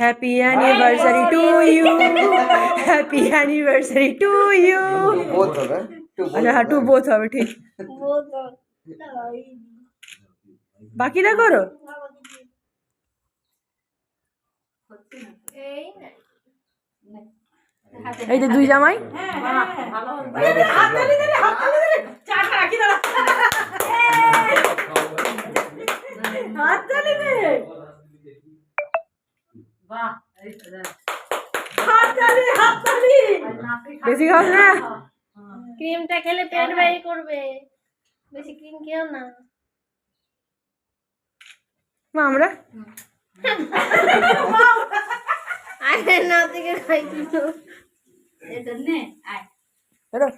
Happy anniversary to you, happy anniversary to you. আচ্ছা হ্যাঁ, to both হবে, ঠিক। বাকিটা করো। এই যে দুই জামাই। বেশি খাস না, ক্রিমটা খেলে পেট ব্যয় করবে, বেশি ক্রিম খেও না। আমরা আরে না থেকে খাই কিছু এটা নে আয় ধরো।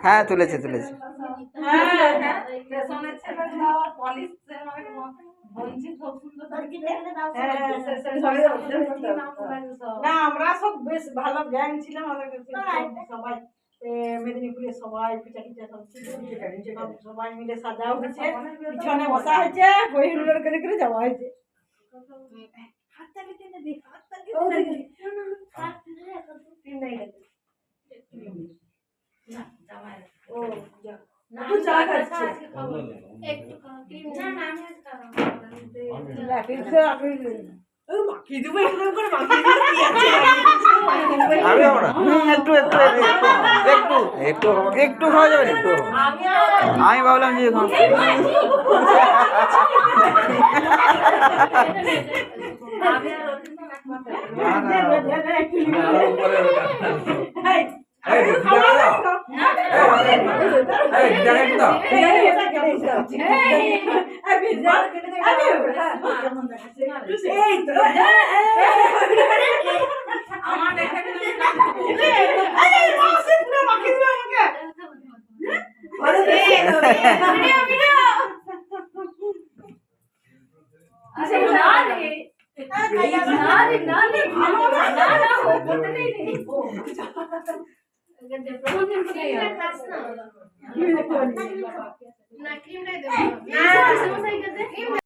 হ্যাঁ তুলেছে তুলেছে। না আমরা সব বেশ ভালো গ্যাং ছিলাম, সবাই মেদিনীপুরে সবাই পিঠা টিঠা সব সবাই মিলে সাজা হয়েছে, পিছনে বসা হয়েছে, হই হুল্লোড় করে করে যাওয়া হয়েছে। একটু একটু একটু একটু একটু খাওয়া যাবে, একটু। আমি ভাবলাম যে না ক্রিমটাই দেবো না